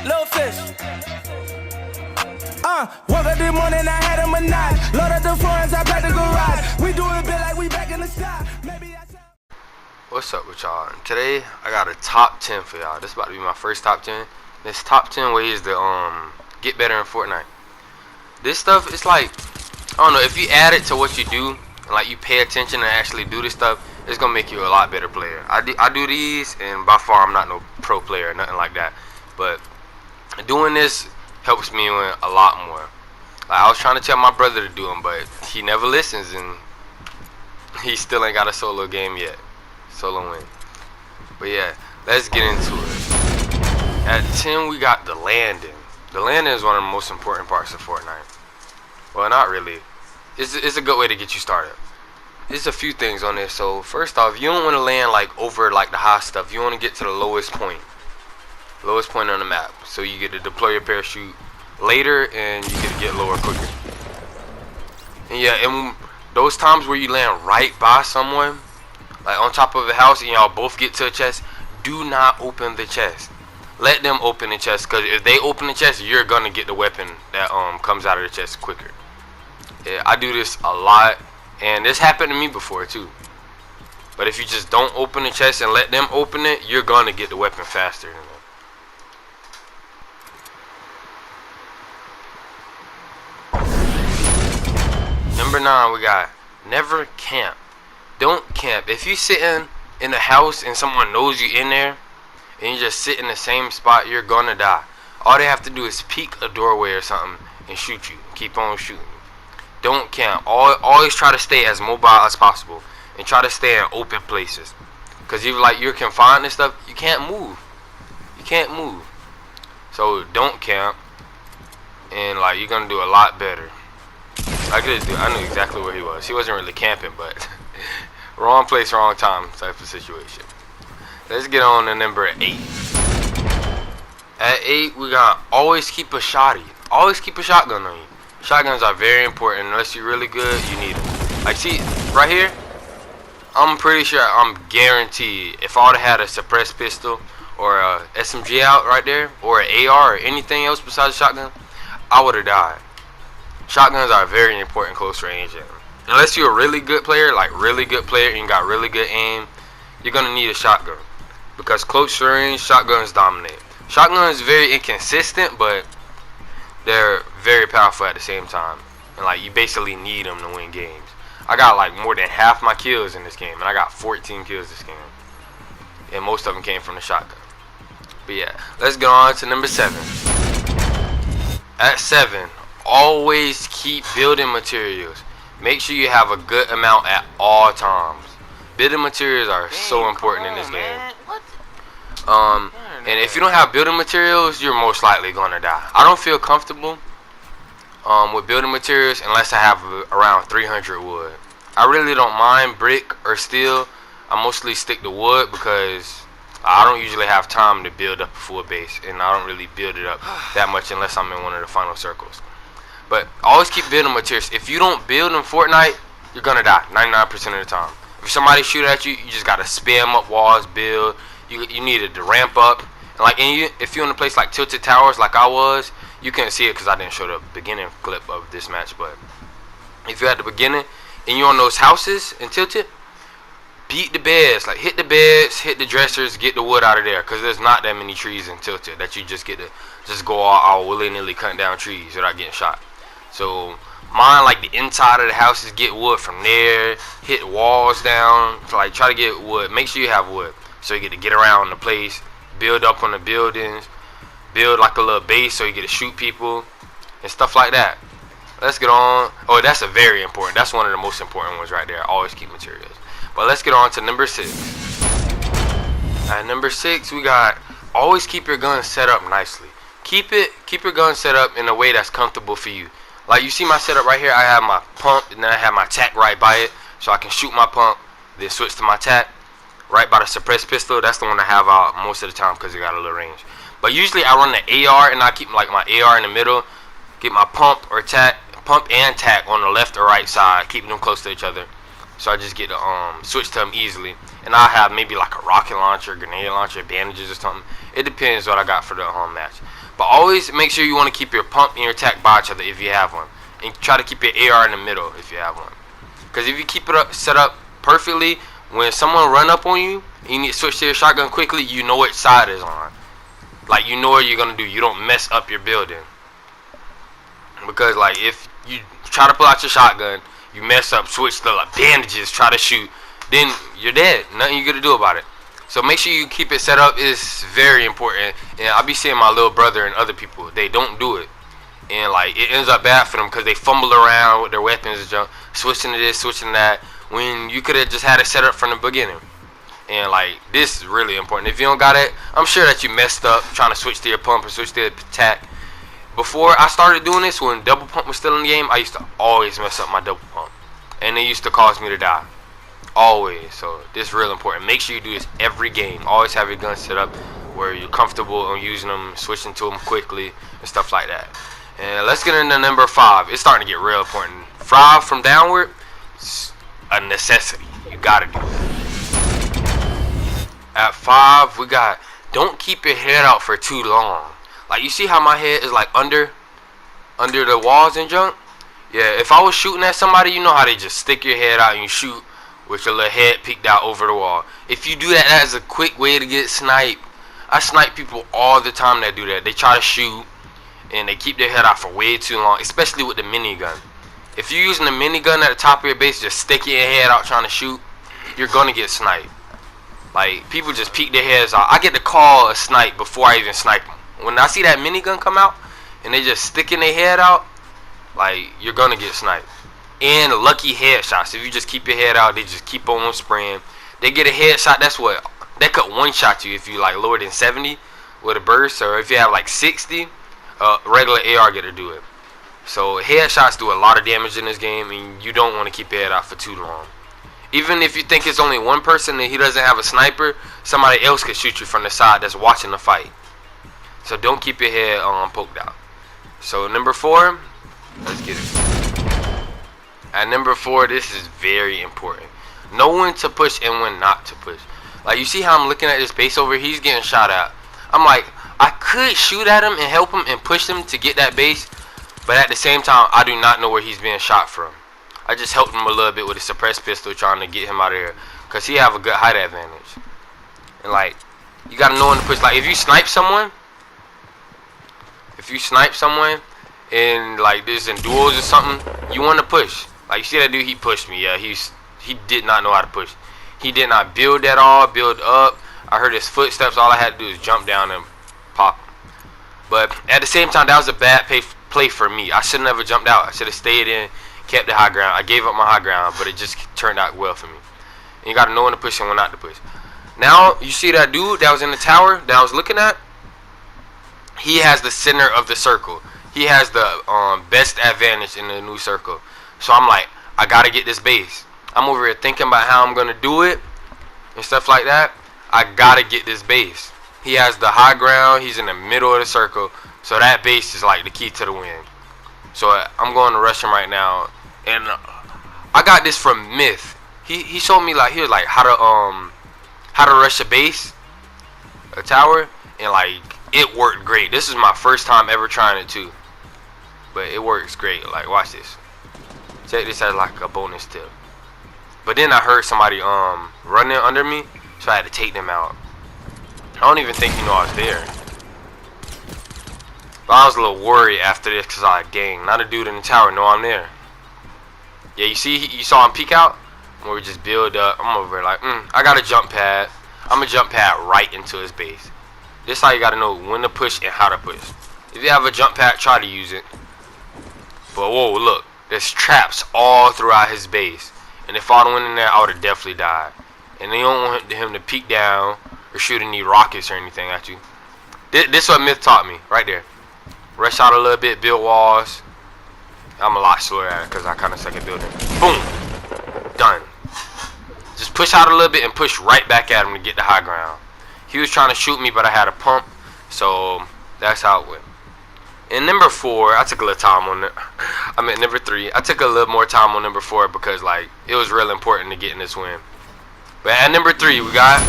Little fish. Woke up this morning, I had a menage. Load up the floors, I packed the garage. We do it big like we back in the sky. Maybe I What's up with y'all? Today I got a top 10 for y'all. This is about to be my first top 10. This top 10 ways to get better in Fortnite. This stuff, it's like, I don't know, if you add it to what you do and like you pay attention and actually do this stuff, it's gonna make you a lot better player. I do these, and by far I'm not no pro player or nothing like that, but doing this helps me win a lot more. Like, I was trying to tell my brother to do them, but he never listens, and he still ain't got a solo game yet. Solo win. But yeah, let's get into it. At 10 we got the landing. The landing is one of the most important parts of Fortnite. Well, not really. It's a good way to get you started. There's a few things on this. So first off, you don't want to land like over like the high stuff. You want to get to the lowest point on the map, so you get to deploy your parachute later and you get lower quicker. And yeah, and those times where you land right by someone, like on top of a house, and y'all both get to a chest, do not open the chest. Let them open the chest, because if they open the chest, you're gonna get the weapon that comes out of the chest quicker. Yeah, I do this a lot, and this happened to me before too. But if you just don't open the chest and let them open it, you're gonna get the weapon faster than them. Number 9, we got never camp. Don't camp. If you sitting in a house and someone knows you in there and you just sit in the same spot, you're gonna die. All they have to do is peek a doorway or something and shoot you. Keep on shooting. Don't camp. Always try to stay as mobile as possible and try to stay in open places. Cause if like you're confined and stuff, you can't move. You can't move. So don't camp, and like you're gonna do a lot better. Like this dude, I knew exactly where he was. He wasn't really camping, but wrong place, wrong time type of situation. Let's get on to number 8. At 8, we got always keep a shotty. Always keep a shotgun on you. Shotguns are very important. Unless you're really good, you need them. Like, see, right here, I'm pretty sure, I'm guaranteed, if I would have had a suppressed pistol or a SMG out right there, or an AR or anything else besides a shotgun, I would have died. Shotguns are very important close range. Unless you're a really good player, like really good player, and you got really good aim, you're gonna need a shotgun, because close range shotguns dominate. Shotguns very inconsistent, but they're very powerful at the same time, and like you basically need them to win games. I got like more than half my kills in this game, and I got 14 kills this game, and most of them came from the shotgun. But yeah, let's get on to number 7. At 7, always keep building materials. Make sure you have a good amount at all times. Building materials are so important in this game. And if you don't have building materials, you're most likely gonna die. I don't feel comfortable with building materials unless I have around 300 wood. I really don't mind brick or steel. I mostly stick to wood because I don't usually have time to build up a full base, and I don't really build it up that much unless I'm in one of the final circles. But always keep building materials. If you don't build in Fortnite, you're gonna die 99% of the time. If somebody shoot at you, you just gotta spam up walls, build. You needed to ramp up. And like, if you're in a place like Tilted Towers, like I was, you can't see it because I didn't show the beginning clip of this match. But if you're at the beginning and you're on those houses in Tilted, beat the beds, like hit the beds, hit the dressers, get the wood out of there, because there's not that many trees in Tilted that you just get to just go all willy-nilly cutting down trees without getting shot. So mine, like the inside of the houses, get wood from there, hit walls down, so like try to get wood. Make sure you have wood so you get to get around the place, build up on the buildings, build like a little base so you get to shoot people and stuff like that. Let's get on. Oh, that's a very important, that's one of the most important ones right there. Always keep materials. But let's get on to number 6. At number 6, we got always keep your gun set up nicely. Keep your gun set up in a way that's comfortable for you. Like you see my setup right here, I have my pump and then I have my tac right by it, so I can shoot my pump, then switch to my tac right by the suppressed pistol. That's the one I have out most of the time because it got a little range. But usually I run the AR, and I keep like my AR in the middle, get my pump and tac on the left or right side, keeping them close to each other. so I just get to switch to them easily. And I have maybe like a rocket launcher, grenade launcher, bandages or something. It depends what I got for the match. But always make sure you want to keep your pump and your attack by each other if you have one, and try to keep your AR in the middle if you have one. Because if you keep it set up perfectly, when someone run up on you and you need to switch to your shotgun quickly, you know which side is on. Like, you know what you're gonna do. You don't mess up your building. Because like if you try to pull out your shotgun, you mess up, switch to like bandages, try to shoot, then you're dead. Nothing you gonna do about it. So make sure you keep it set up. Is very important. And I be seeing my little brother and other people, they don't do it, and like it ends up bad for them because they fumble around with their weapons and jump, switching to this, switching to that, when you could have just had it set up from the beginning. And like this is really important. If you don't got it, I'm sure that you messed up trying to switch to your pump or switch to your attack. Before I started doing this, when double pump was still in the game, I used to always mess up my double pump, and it used to cause me to die. Always. So this is real important. Make sure you do this every game. Always have your gun set up where you're comfortable on using them, switching to them quickly and stuff like that. And let's get into number 5. It's starting to get real important. 5 from downward, it's a necessity. You gotta do it. At 5, we got, don't keep your head out for too long. Like, you see how my head is like under the walls and junk? Yeah, if I was shooting at somebody, you know how they just stick your head out and you shoot with your little head peeked out over the wall. If you do that, that is a quick way to get sniped. I snipe people all the time that do that. They try to shoot and they keep their head out for way too long, especially with the minigun. If you're using the minigun at the top of your base, just sticking your head out trying to shoot, you're gonna get sniped. Like, people just peek their heads out. I get to call a snipe before I even snipe them. When I see that minigun come out and they just sticking their head out, like, you're gonna get sniped. And lucky headshots. If you just keep your head out, they just keep on spraying. They get a headshot. That's what, that could one shot you if you like lower than 70 with a burst, or if you have like 60, regular AR get to do it. So headshots do a lot of damage in this game, and you don't want to keep your head out for too long. Even if you think it's only one person and he doesn't have a sniper, somebody else could shoot you from the side that's watching the fight. So don't keep your head poked out. So number 4, let's get it. At number 4, this is very important. Know when to push and when not to push. Like, you see how I'm looking at this base over here? He's getting shot at. I'm like, I could shoot at him and help him and push him to get that base, but at the same time, I do not know where he's being shot from. I just helped him a little bit with a suppressed pistol trying to get him out of here, because he have a good height advantage. And like, you gotta know when to push. Like, if you snipe someone and like this in duels or something, you want to push. Like, you see that dude, he pushed me. Yeah, he did not know how to push. He did not build at all, build up. I heard his footsteps. All I had to do is jump down and pop him. But at the same time, that was a bad play for me. I should have never jumped out. I should have stayed in, kept the high ground. I gave up my high ground, but it just turned out well for me. And you got to know when to push and when not to push. Now, you see that dude that was in the tower that I was looking at? He has the center of the circle. He has the best advantage in the new circle. So I'm like, I got to get this base. I'm over here thinking about how I'm going to do it and stuff like that. I got to get this base. He has the high ground. He's in the middle of the circle. So that base is like the key to the win. So I'm going to rush him right now. And I got this from Myth. He showed me, like, he was like how to rush a base, a tower, and like it worked great. This is my first time ever trying it too, but it works great. Like, watch this. Check this as like a bonus tip. But then I heard somebody running under me, so I had to take them out. I don't even think he knew I was there. But I was a little worried after this, because I was like, dang, not a dude in the tower know I'm there. Yeah, you saw him peek out? Where we just build up. I'm over here like, I got a jump pad. I'm going to jump pad right into his base. This is how you got to know when to push and how to push. If you have a jump pad, try to use it. But whoa, look. There's traps all throughout his base. And if I went in there, I would have definitely died. And they don't want him to peek down or shoot any rockets or anything at you. This is what Myth taught me, right there. Rush out a little bit, build walls. I'm a lot slower at it because I kind of suck at building. Boom. Done. Just push out a little bit and push right back at him to get the high ground. He was trying to shoot me, but I had a pump. So that's how it went. And number 4, I took a little time on it. I'm at number 3. I took a little more time on number 4 because like it was real important to get in this win. But at number 3 we got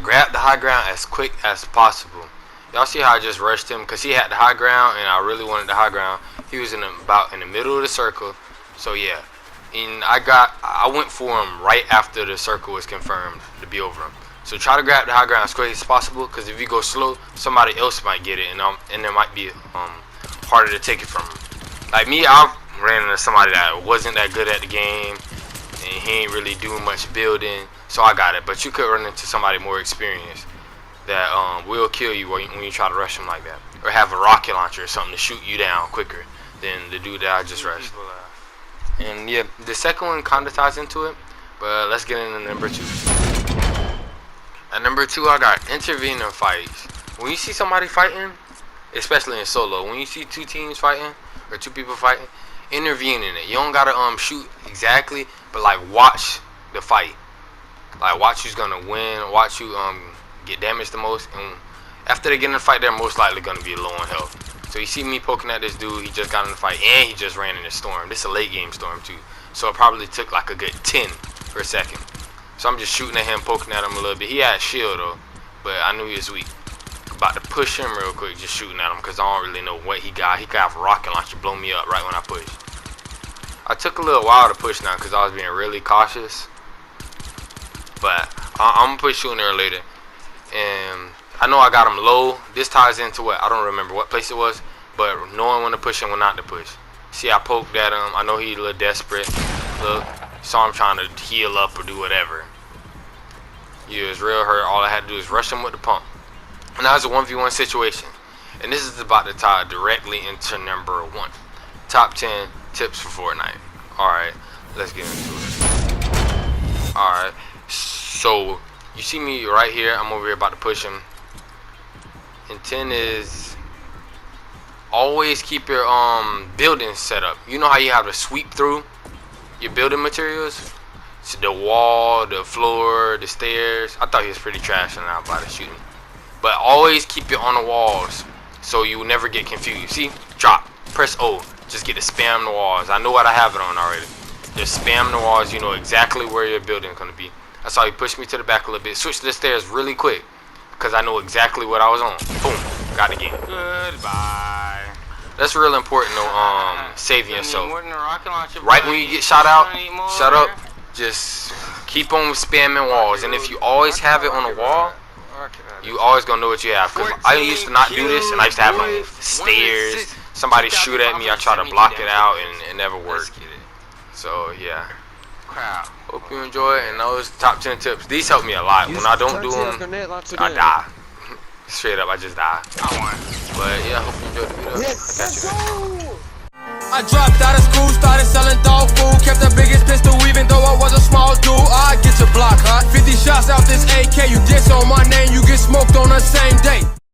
grab the high ground as quick as possible. Y'all see how I just rushed him because he had the high ground and I really wanted the high ground. He was about in the middle of the circle. So yeah, and I went for him right after the circle was confirmed to be over him. So try to grab the high ground as quick as possible because if you go slow, somebody else might get it and there might be harder to take it from him. Like me, I ran into somebody that wasn't that good at the game and he ain't really doing much building, so I got it. But you could run into somebody more experienced that will kill you when you try to rush them like that, or have a rocket launcher or something to shoot you down quicker than the dude that I just rushed. And yeah, the second one kind of ties into it, but let's get into number 2. At number 2, I got intervening fights. When you see somebody fighting, especially in solo, when you see 2 teams fighting or 2 people fighting, intervene in it. You don't gotta shoot exactly, but like watch the fight. Like watch who's gonna win, watch who get damaged the most, and after they get in the fight, they're most likely gonna be low on health. So you see me poking at this dude, he just got in the fight and he just ran in the storm. This is a late game storm too, so it probably took like a good 10 for a second. So I'm just shooting at him, poking at him a little bit. He had a shield though, but I knew he was weak. About to push him real quick, just shooting at him because I don't really know what he got. He could have a rocket launcher blow me up right when I push. I took a little while to push now because I was being really cautious, but I'm gonna push sooner or later. And I know I got him low. This ties into what I don't remember what place it was, but knowing when to push and when not to push. See, I poked at him. I know he a little desperate. Look, saw him trying to heal up or do whatever. He was real hurt. All I had to do is rush him with the pump. And that was a 1v1 situation. And this is about to tie directly into number 1. Top 10 tips for Fortnite. Alright, let's get into it. Alright, so you see me right here. I'm over here about to push him. And 10 is always keep your building set up. You know how you have to sweep through your building materials? So the wall, the floor, the stairs. I thought he was pretty trash and I was about to shoot him. But always keep it on the walls so you will never get confused. See? Drop. Press O. Just get to spam the walls. I know what I have it on already. Just spam the walls. You know exactly where your building is going to be. That's how he pushed me to the back a little bit. Switch to the stairs really quick because I know exactly what I was on. Boom. Got the game. Goodbye. That's real important though, saving yourself. Right when you get shot out, shut up. Just keep on spamming walls. And if you always have it on the wall, you always gonna know what you have. Cause I used to not do this, and I used to have it on stairs. Somebody shoot at me, I try to block it out, and it never worked. So yeah. Hope you enjoy it. And those top 10 tips. These help me a lot. When I don't do them, I die. Straight up, I just die. But yeah, I hope you enjoyed the video. I got you. I dropped out of school, started selling dog food.